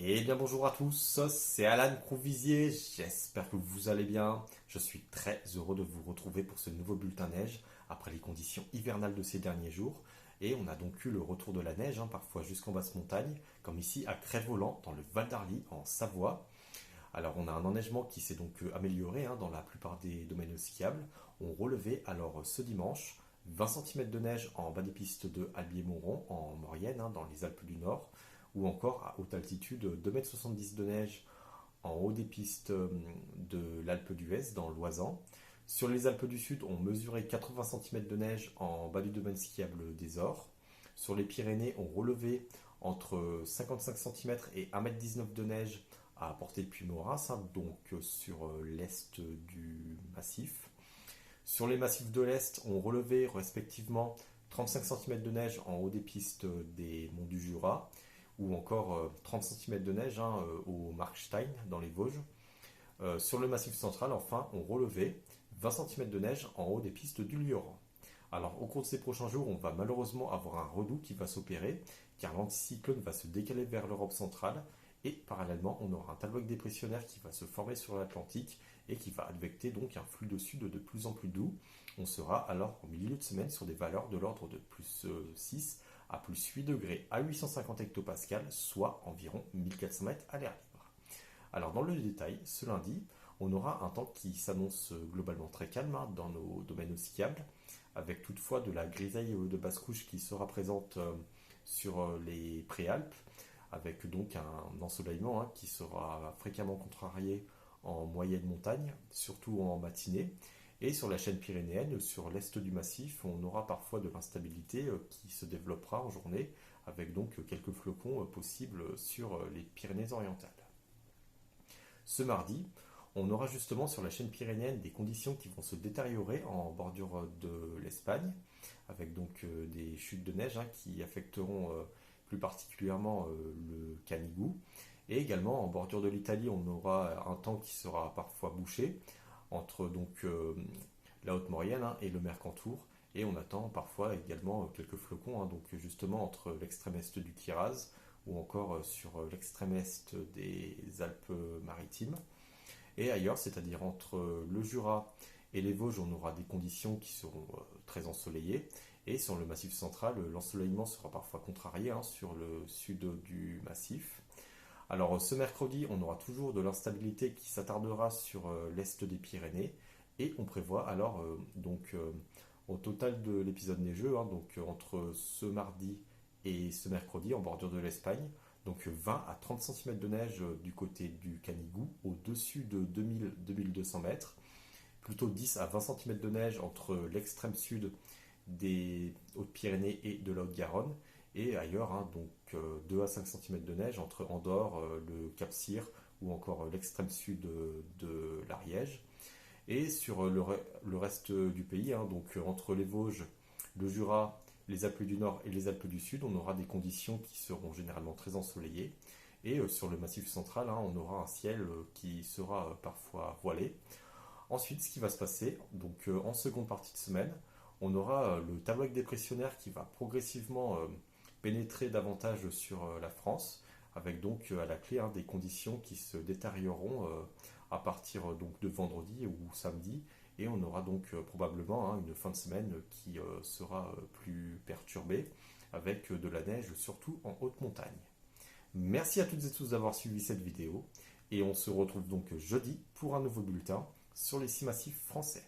Eh bien bonjour à tous, c'est Alan Crouvizier, j'espère que vous allez bien. Je suis très heureux de vous retrouver pour ce nouveau bulletin neige après les conditions hivernales de ces derniers jours. Et on a donc eu le retour de la neige, parfois jusqu'en basse montagne, comme ici à Crest-Voland dans le Val d'Arly en Savoie. Alors on a un enneigement qui s'est donc amélioré dans la plupart des domaines skiables. On relevait alors ce dimanche 20 cm de neige en bas des pistes de Albier-Montrond en Maurienne, dans les Alpes du Nord, ou encore à haute altitude 2,70 m de neige en haut des pistes de l'Alpe d'Huez dans l'Oisans. Sur les Alpes du Sud, on mesurait 80 cm de neige en bas du domaine skiable des Ors. Sur les Pyrénées, on relevait entre 55 cm et 1,19 m de neige à portée de Puymaurens, donc sur l'est du massif. Sur les massifs de l'Est, on relevait respectivement 35 cm de neige en haut des pistes des monts du Jura, ou encore 30 cm de neige au Markstein dans les Vosges. Sur le massif central, enfin, on relevait 20 cm de neige en haut des pistes du Lioran. Alors, au cours de ces prochains jours, on va malheureusement avoir un redout qui va s'opérer, car l'anticyclone va se décaler vers l'Europe centrale, et parallèlement, on aura un talweg dépressionnaire qui va se former sur l'Atlantique et qui va advecter donc un flux de sud de plus en plus doux. On sera alors en milieu de semaine sur des valeurs de l'ordre de plus 6 à plus 8 degrés à 850 hectopascales, soit environ 1400 mètres à l'air libre. Alors dans le détail, ce lundi, on aura un temps qui s'annonce globalement très calme dans nos domaines skiables, avec toutefois de la grisaille de basse couche qui sera présente sur les préalpes, avec donc un ensoleillement qui sera fréquemment contrarié en moyenne montagne, surtout en matinée. Et sur la chaîne pyrénéenne, sur l'est du massif, on aura parfois de l'instabilité qui se développera en journée, avec donc quelques flocons possibles sur les Pyrénées-Orientales. Ce mardi, on aura justement sur la chaîne pyrénéenne des conditions qui vont se détériorer en bordure de l'Espagne, avec donc des chutes de neige qui affecteront plus particulièrement le Canigou. Et également en bordure de l'Italie, on aura un temps qui sera parfois bouché entre donc la Haute-Maurienne et le Mercantour. Et on attend parfois également quelques flocons, donc justement entre l'extrême est du Kiraz ou encore sur l'extrême est des Alpes-Maritimes. Et ailleurs, c'est-à-dire entre le Jura et les Vosges, on aura des conditions qui seront très ensoleillées. Et sur le massif central, l'ensoleillement sera parfois contrarié sur le sud du massif. Alors ce mercredi, on aura toujours de l'instabilité qui s'attardera sur l'est des Pyrénées. Et on prévoit alors au total de l'épisode neigeux, donc entre ce mardi et ce mercredi en bordure de l'Espagne, donc 20 à 30 cm de neige du côté du Canigou, au-dessus de 2000-2200 mètres, plutôt 10 à 20 cm de neige entre l'extrême sud des Hautes-Pyrénées et de la Haute-Garonne, et ailleurs, donc 2 à 5 cm de neige entre Andorre, le Cap-Cyr ou encore l'extrême sud de l'Ariège. Et sur le reste du pays, donc entre les Vosges, le Jura, les Alpes du Nord et les Alpes du Sud, on aura des conditions qui seront généralement très ensoleillées. Et sur le massif central, on aura un ciel qui sera parfois voilé. Ensuite, ce qui va se passer, donc en seconde partie de semaine, on aura le talweg dépressionnaire qui va progressivement pénétrer davantage sur la France, avec donc à la clé des conditions qui se détérioreront à partir donc de vendredi ou samedi, et on aura donc probablement une fin de semaine qui sera plus perturbée, avec de la neige surtout en haute montagne. Merci à toutes et tous d'avoir suivi cette vidéo, et on se retrouve donc jeudi pour un nouveau bulletin sur les 6 massifs français.